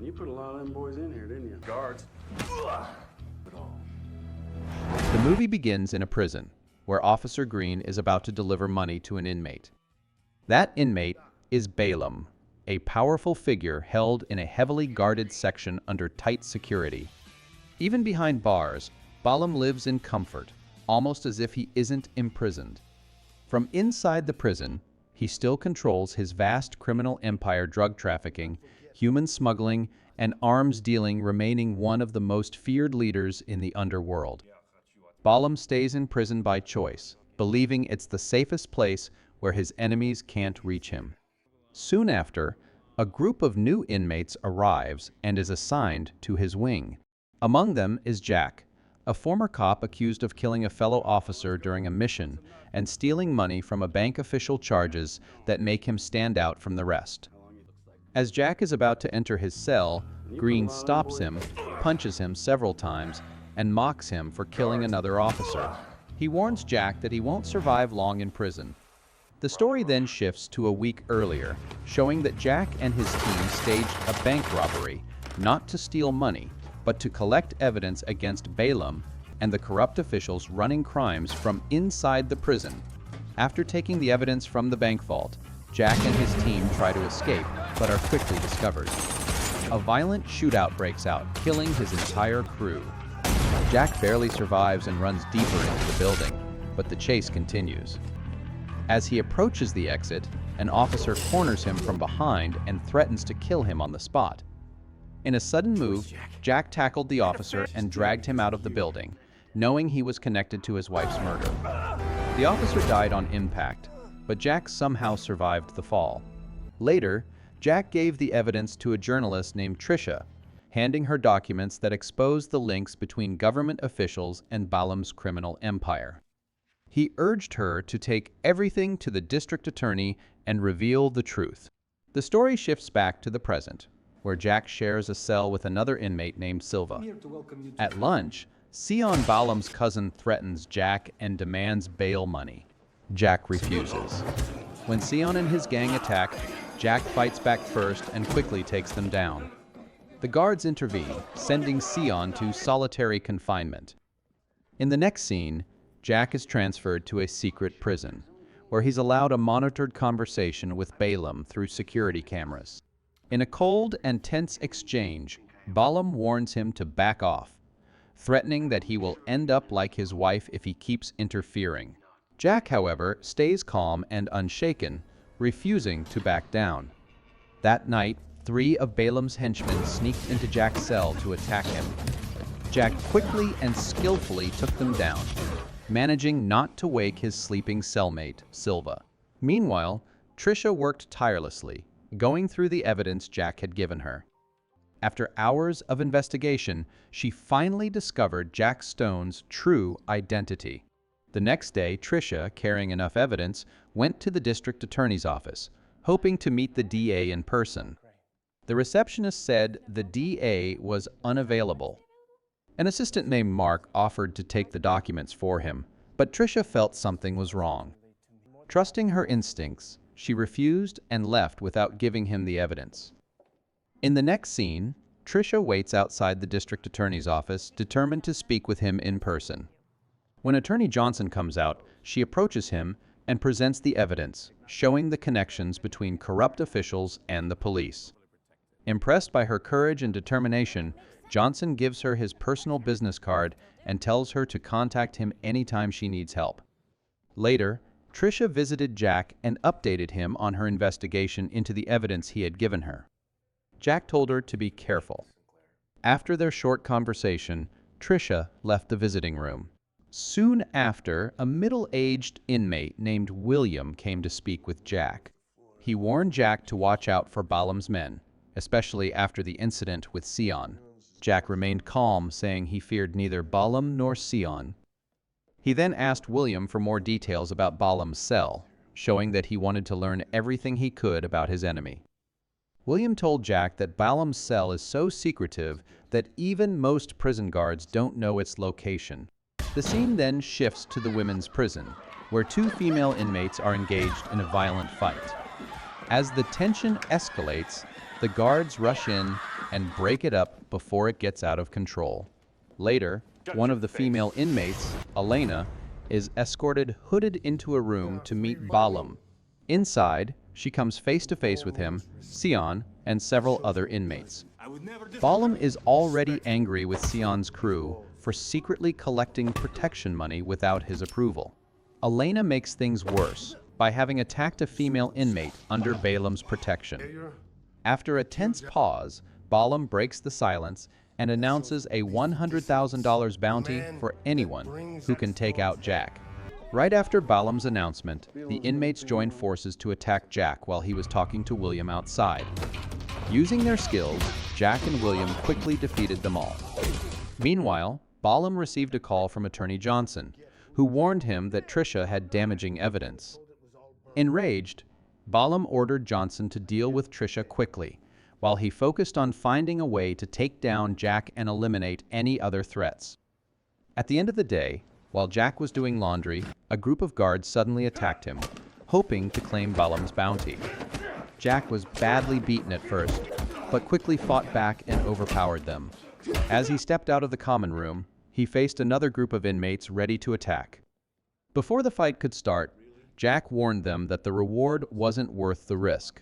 You put a lot of them boys in here, didn't you? Guards. The movie begins in a prison, where Officer Green is about to deliver money to an inmate. That inmate is Balaam, a powerful figure held in a heavily guarded section under tight security. Even behind bars, Balaam lives in comfort, almost as if he isn't imprisoned. From inside the prison, he still controls his vast criminal empire, drug trafficking, human smuggling, and arms dealing, remaining one of the most feared leaders in the underworld. Balaam stays in prison by choice, believing it's the safest place where his enemies can't reach him. Soon after, a group of new inmates arrives and is assigned to his wing. Among them is Jack, a former cop accused of killing a fellow officer during a mission and stealing money from a bank official, charges that make him stand out from the rest. As Jack is about to enter his cell, Green stops him, punches him several times, and mocks him for killing another officer. He warns Jack that he won't survive long in prison. The story then shifts to a week earlier, showing that Jack and his team staged a bank robbery, not to steal money, but to collect evidence against Balaam and the corrupt officials running crimes from inside the prison. After taking the evidence from the bank vault, Jack and his team try to escape, but are quickly discovered. A violent shootout breaks out, killing his entire crew. Jack barely survives and runs deeper into the building, but the chase continues. As he approaches the exit, an officer corners him from behind and threatens to kill him on the spot. In a sudden move, Jack tackled the officer and dragged him out of the building, knowing he was connected to his wife's murder. The officer died on impact, but Jack somehow survived the fall. Later, Jack gave the evidence to a journalist named Trisha, handing her documents that exposed the links between government officials and Balaam's criminal empire. He urged her to take everything to the district attorney and reveal the truth. The story shifts back to the present, where Jack shares a cell with another inmate named Silva. At lunch, Sion, Balaam's cousin, threatens Jack and demands bail money. Jack refuses. When Sion and his gang attack, Jack fights back first and quickly takes them down. The guards intervene, sending Sion to solitary confinement. In the next scene, Jack is transferred to a secret prison, where he's allowed a monitored conversation with Balaam through security cameras. In a cold and tense exchange, Balaam warns him to back off, threatening that he will end up like his wife if he keeps interfering. Jack, however, stays calm and unshaken, refusing to back down. That night, 3 of Balaam's henchmen sneaked into Jack's cell to attack him. Jack quickly and skillfully took them down, managing not to wake his sleeping cellmate, Silva. Meanwhile, Trisha worked tirelessly, going through the evidence Jack had given her. After hours of investigation, she finally discovered Jack Stone's true identity. The next day, Trisha, carrying enough evidence, went to the district attorney's office, hoping to meet the DA in person. The receptionist said the DA was unavailable. An assistant named Mark offered to take the documents for him, but Trisha felt something was wrong. Trusting her instincts, she refused and left without giving him the evidence. In the next scene, Trisha waits outside the district attorney's office, determined to speak with him in person. When Attorney Johnson comes out, she approaches him and presents the evidence, showing the connections between corrupt officials and the police. Impressed by her courage and determination, Johnson gives her his personal business card and tells her to contact him anytime she needs help. Later, Trisha visited Jack and updated him on her investigation into the evidence he had given her. Jack told her to be careful. After their short conversation, Trisha left the visiting room. Soon after, a middle-aged inmate named William came to speak with Jack. He warned Jack to watch out for Balaam's men, especially after the incident with Sion. Jack remained calm, saying he feared neither Balaam nor Sion. He then asked William for more details about Balaam's cell, showing that he wanted to learn everything he could about his enemy. William told Jack that Balaam's cell is so secretive that even most prison guards don't know its location. The scene then shifts to the women's prison, where 2 female inmates are engaged in a violent fight. As the tension escalates, the guards rush in, and break it up before it gets out of control. Later, one of the female inmates, Elena, is escorted hooded into a room to meet Balam. Inside, she comes face to face with him, Sion, and several other inmates. Balam is already angry with Sion's crew for secretly collecting protection money without his approval. Elena makes things worse by having attacked a female inmate under Balam's protection. After a tense pause, Balam breaks the silence and announces a $100,000 bounty for anyone who can take out Jack. Right after Balam's announcement, the inmates joined forces to attack Jack while he was talking to William outside. Using their skills, Jack and William quickly defeated them all. Meanwhile, Balam received a call from Attorney Johnson, who warned him that Trisha had damaging evidence. Enraged, Balam ordered Johnson to deal with Trisha quickly, while he focused on finding a way to take down Jack and eliminate any other threats. At the end of the day, while Jack was doing laundry, a group of guards suddenly attacked him, hoping to claim Balam's bounty. Jack was badly beaten at first, but quickly fought back and overpowered them. As he stepped out of the common room, he faced another group of inmates ready to attack. Before the fight could start, Jack warned them that the reward wasn't worth the risk.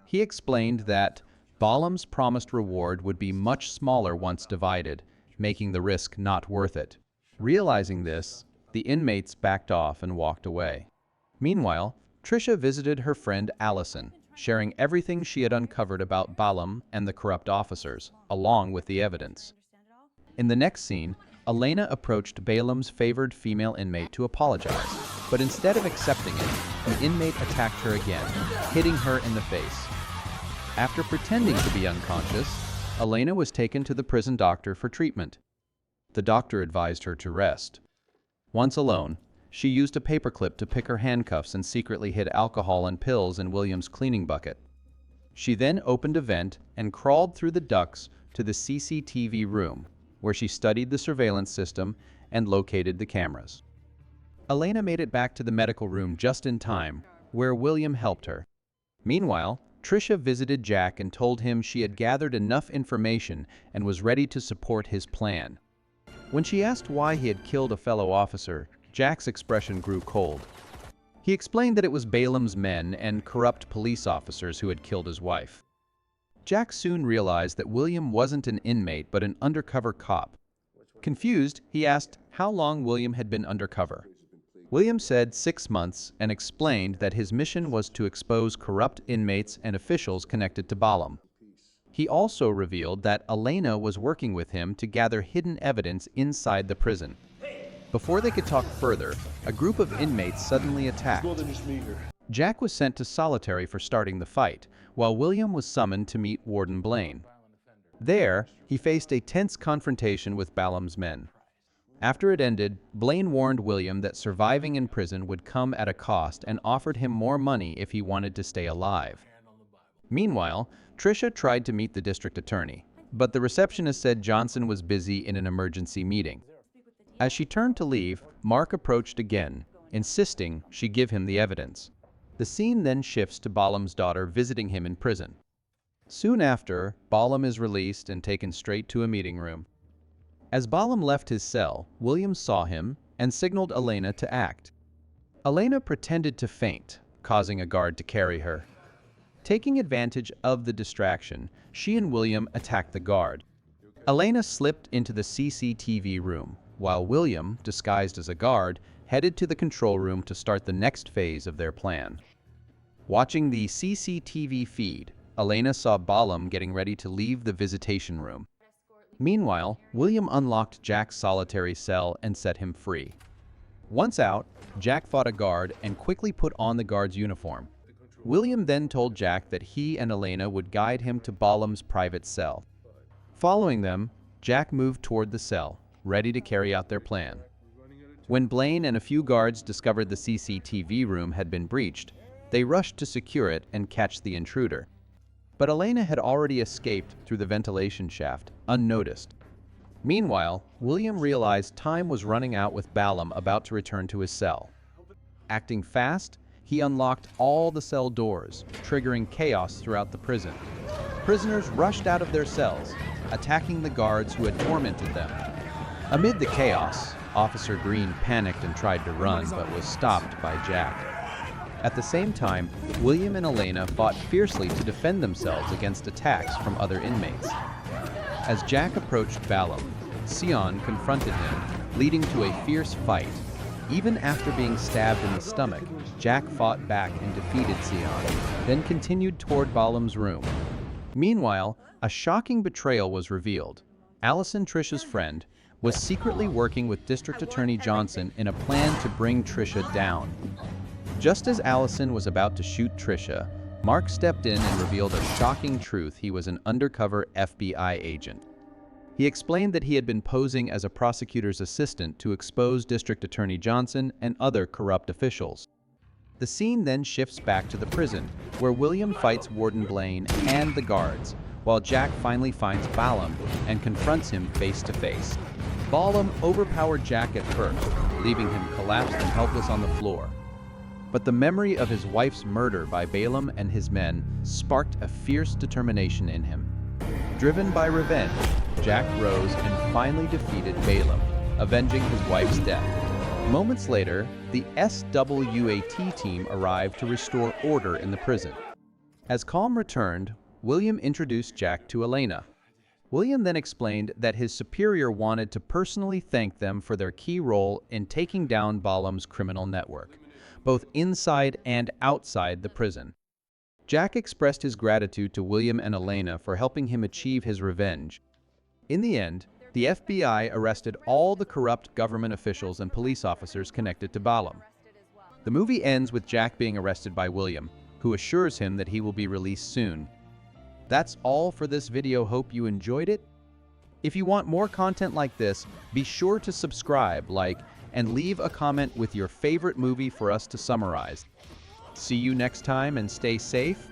He explained that Balam's promised reward would be much smaller once divided, making the risk not worth it. Realizing this, the inmates backed off and walked away. Meanwhile, Trisha visited her friend Allison, sharing everything she had uncovered about Balam and the corrupt officers, along with the evidence. In the next scene, Elena approached Balam's favored female inmate to apologize, but instead of accepting it, the inmate attacked her again, hitting her in the face. After pretending to be unconscious, Elena was taken to the prison doctor for treatment. The doctor advised her to rest. Once alone, she used a paperclip to pick her handcuffs and secretly hid alcohol and pills in William's cleaning bucket. She then opened a vent and crawled through the ducts to the CCTV room, where she studied the surveillance system and located the cameras. Elena made it back to the medical room just in time, where William helped her. Meanwhile, Trisha visited Jack and told him she had gathered enough information and was ready to support his plan. When she asked why he had killed a fellow officer, Jack's expression grew cold. He explained that it was Balam's men and corrupt police officers who had killed his wife. Jack soon realized that William wasn't an inmate but an undercover cop. Confused, he asked how long William had been undercover. William said 6 months and explained that his mission was to expose corrupt inmates and officials connected to Balam. He also revealed that Elena was working with him to gather hidden evidence inside the prison. Before they could talk further, a group of inmates suddenly attacked. Jack was sent to solitary for starting the fight, while William was summoned to meet Warden Blaine. There, he faced a tense confrontation with Balam's men. After it ended, Blaine warned William that surviving in prison would come at a cost and offered him more money if he wanted to stay alive. Meanwhile, Trisha tried to meet the district attorney, but the receptionist said Johnson was busy in an emergency meeting. As she turned to leave, Mark approached again, insisting she give him the evidence. The scene then shifts to Balam's daughter visiting him in prison. Soon after, Balam is released and taken straight to a meeting room. As Balam left his cell, William saw him and signaled Elena to act. Elena pretended to faint, causing a guard to carry her. Taking advantage of the distraction, she and William attacked the guard. Elena slipped into the CCTV room, while William, disguised as a guard, headed to the control room to start the next phase of their plan. Watching the CCTV feed, Elena saw Balam getting ready to leave the visitation room. Meanwhile, William unlocked Jack's solitary cell and set him free. Once out, Jack fought a guard and quickly put on the guard's uniform. William then told Jack that he and Elena would guide him to Balam's private cell. Following them, Jack moved toward the cell, ready to carry out their plan. When Blaine and a few guards discovered the CCTV room had been breached, they rushed to secure it and catch the intruder. But Elena had already escaped through the ventilation shaft, unnoticed. Meanwhile, William realized time was running out with Balam about to return to his cell. Acting fast, he unlocked all the cell doors, triggering chaos throughout the prison. prisoners rushed out of their cells, attacking the guards who had tormented them. Amid the chaos, Officer Green panicked and tried to run, but was stopped by Jack. At the same time, William and Elena fought fiercely to defend themselves against attacks from other inmates. As Jack approached Ballum, Sion confronted him, leading to a fierce fight. Even after being stabbed in the stomach, Jack fought back and defeated Sion, then continued toward Ballum's room. Meanwhile, a shocking betrayal was revealed. Allison, Trisha's friend, was secretly working with District Attorney Johnson in a plan to bring Trisha down. Just as Allison was about to shoot Trisha, Mark stepped in and revealed a shocking truth: he was an undercover FBI agent. He explained that he had been posing as a prosecutor's assistant to expose District Attorney Johnson and other corrupt officials. The scene then shifts back to the prison, where William fights Warden Blaine and the guards, while Jack finally finds Ballum and confronts him face to face. Ballum overpowered Jack at first, leaving him collapsed and helpless on the floor. But the memory of his wife's murder by Ballum and his men sparked a fierce determination in him. Driven by revenge, Jack rose and finally defeated Ballum, avenging his wife's death. Moments later, the SWAT team arrived to restore order in the prison. As calm returned, William introduced Jack to Elena. William then explained that his superior wanted to personally thank them for their key role in taking down Ballum's criminal network, both inside and outside the prison. Jack expressed his gratitude to William and Elena for helping him achieve his revenge. In the end, the FBI arrested all the corrupt government officials and police officers connected to Ballum. The movie ends with Jack being arrested by William, who assures him that he will be released soon. That's all for this video. Hope you enjoyed it. If you want more content like this, be sure to subscribe, like, and leave a comment with your favorite movie for us to summarize. See you next time and stay safe.